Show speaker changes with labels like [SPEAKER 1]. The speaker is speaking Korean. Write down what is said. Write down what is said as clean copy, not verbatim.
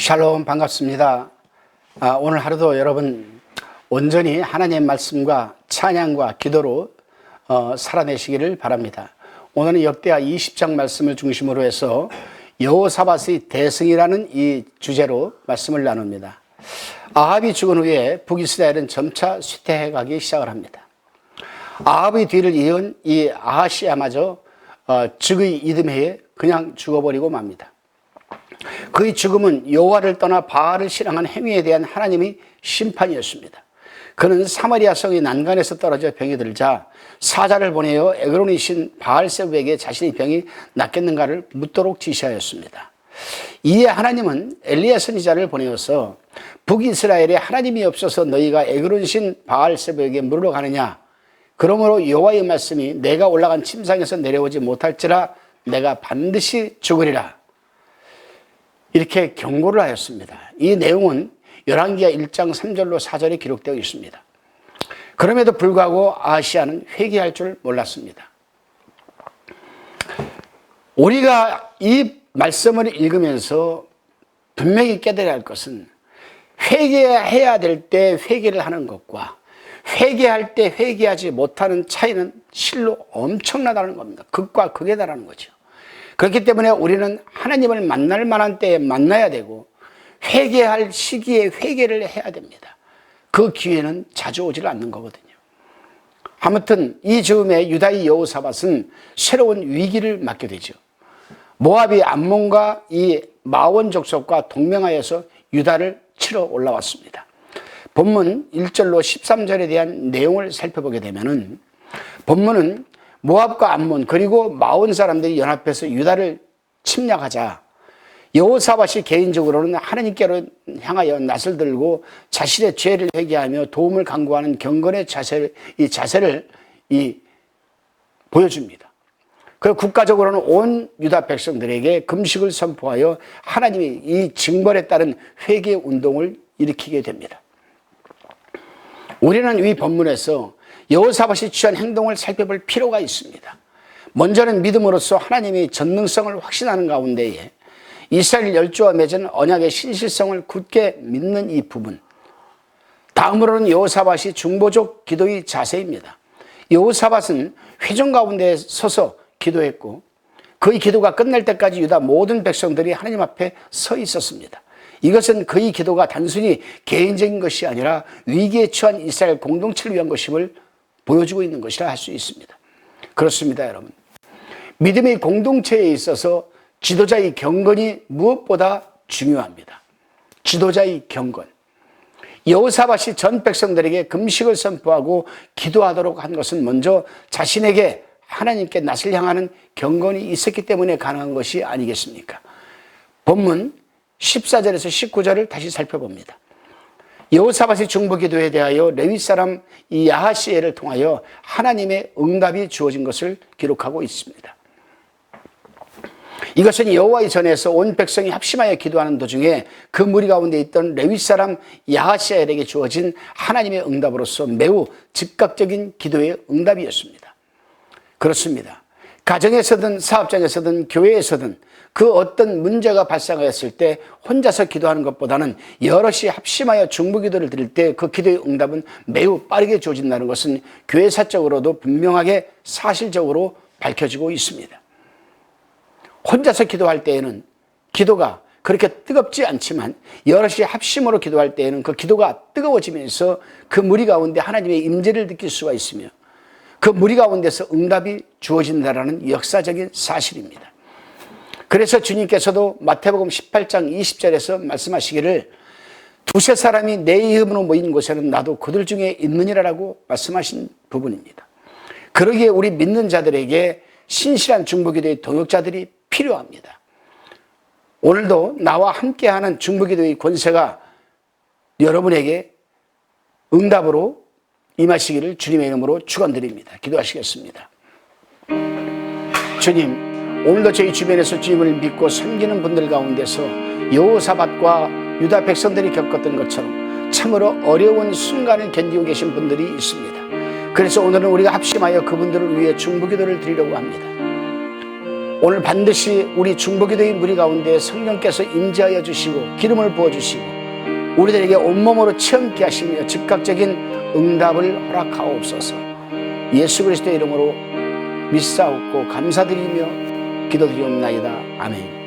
[SPEAKER 1] 샬롬, 반갑습니다. 오늘 하루도 여러분 온전히 하나님의 말씀과 찬양과 기도로 살아내시기를 바랍니다. 오늘은 역대하 20장 말씀을 중심으로 해서 여호사밧의 대승이라는 이 주제로 말씀을 나눕니다. 아합이 죽은 후에 북이스라엘은 점차 쇠퇴해가기 시작을 합니다. 아합의 뒤를 이은 이 아하시야마저 즉의 이듬해에 그냥 죽어버리고 맙니다. 그의 죽음은 여호와를 떠나 바알을 신앙한 행위에 대한 하나님의 심판이었습니다. 그는 사마리아 성의 난간에서 떨어져 병이 들자 사자를 보내어 에그론의 신 바알세부에게 자신의 병이 낫겠는가를 묻도록 지시하였습니다. 이에 하나님은 엘리야 선지자를 보내어서 북이스라엘에 하나님이 없어서 너희가 에그론 신 바알세부에게 물으러 가느냐, 그러므로 여호와의 말씀이 내가 올라간 침상에서 내려오지 못할지라 내가 반드시 죽으리라, 이렇게 경고를 하였습니다. 이 내용은 열왕기하 1장 3절로 4절에 기록되어 있습니다. 그럼에도 불구하고 아하시야는 회개할 줄 몰랐습니다. 우리가 이 말씀을 읽으면서 분명히 깨달아야 할 것은, 회개해야 될 때 회개를 하는 것과 회개할 때 회개하지 못하는 차이는 실로 엄청나다는 겁니다. 극과 극에 달하는 거죠. 그렇기 때문에 우리는 하나님을 만날 만한 때에 만나야 되고, 회개할 시기에 회개를 해야 됩니다. 그 기회는 자주 오질 않는 거거든요. 아무튼 이 즈음에 유다의 여호사밧은 새로운 위기를 맞게 되죠. 모압이 암몬과 이 마온 족속과 동맹하여서 유다를 치러 올라왔습니다. 본문 1절로 13절에 대한 내용을 살펴보게 되면은, 본문은 모압과 암몬 그리고 마온 사람들이 연합해서 유다를 침략하자 여호사밧이 개인적으로는 하나님께로 향하여 낯을 들고 자신의 죄를 회개하며 도움을 간구하는 경건의 자세를 보여줍니다. 그리고 국가적으로는 온 유다 백성들에게 금식을 선포하여 하나님이 이 징벌에 따른 회개 운동을 일으키게 됩니다. 우리는 이 본문에서 여호사밧이 취한 행동을 살펴볼 필요가 있습니다. 먼저는 믿음으로써 하나님의 전능성을 확신하는 가운데에 이스라엘 열조와 맺은 언약의 신실성을 굳게 믿는 이 부분, 다음으로는 여호사밧이 중보적 기도의 자세입니다. 여호사밧은 회중 가운데 서서 기도했고, 그의 기도가 끝날 때까지 유다 모든 백성들이 하나님 앞에 서 있었습니다. 이것은 그의 기도가 단순히 개인적인 것이 아니라 위기에 처한 이스라엘 공동체를 위한 것임을 보여주고 있는 것이라 할 수 있습니다. 그렇습니다, 여러분. 믿음의 공동체에 있어서 지도자의 경건이 무엇보다 중요합니다. 지도자의 경건. 여호사밧이 전 백성들에게 금식을 선포하고 기도하도록 한 것은 먼저 자신에게 하나님께 낯을 향하는 경건이 있었기 때문에 가능한 것이 아니겠습니까? 본문 14절에서 19절을 다시 살펴봅니다. 여호사밧의 중보 기도에 대하여 레위 사람 이 야하시엘을 통하여 하나님의 응답이 주어진 것을 기록하고 있습니다. 이것은 여호와의 전에서 온 백성이 합심하여 기도하는 도중에 그 무리 가운데 있던 레위 사람 야하시엘에게 주어진 하나님의 응답으로서 매우 즉각적인 기도의 응답이었습니다. 그렇습니다. 가정에서든 사업장에서든 교회에서든 그 어떤 문제가 발생하였을 때 혼자서 기도하는 것보다는 여럿이 합심하여 중보기도를 드릴 때 그 기도의 응답은 매우 빠르게 주어진다는 것은 교회사적으로도 분명하게 사실적으로 밝혀지고 있습니다. 혼자서 기도할 때에는 기도가 그렇게 뜨겁지 않지만 여럿이 합심으로 기도할 때에는 그 기도가 뜨거워지면서 그 무리 가운데 하나님의 임재를 느낄 수가 있으며 그 무리 가운데서 응답이 주어진다는 역사적인 사실입니다. 그래서 주님께서도 마태복음 18장 20절에서 말씀하시기를 두세 사람이 내 이름으로 모인 곳에는 나도 그들 중에 있느니라라고 말씀하신 부분입니다. 그러기에 우리 믿는 자들에게 신실한 중보기도의 동역자들이 필요합니다. 오늘도 나와 함께하는 중보기도의 권세가 여러분에게 응답으로 임하시기를 주님의 이름으로 축원드립니다. 기도하시겠습니다. 주님, 오늘도 저희 주변에서 주님을 믿고 섬기는 분들 가운데서 여호사밧과 유다 백성들이 겪었던 것처럼 참으로 어려운 순간을 견디고 계신 분들이 있습니다. 그래서 오늘은 우리가 합심하여 그분들을 위해 중보기도를 드리려고 합니다. 오늘 반드시 우리 중보기도의 무리 가운데 성령께서 임재하여 주시고 기름을 부어주시고 우리들에게 온몸으로 체험케 하시며 즉각적인 응답을 허락하옵소서. 예수 그리스도의 이름으로 믿사옵고 감사드리며 기도드리옵나이다. 아멘.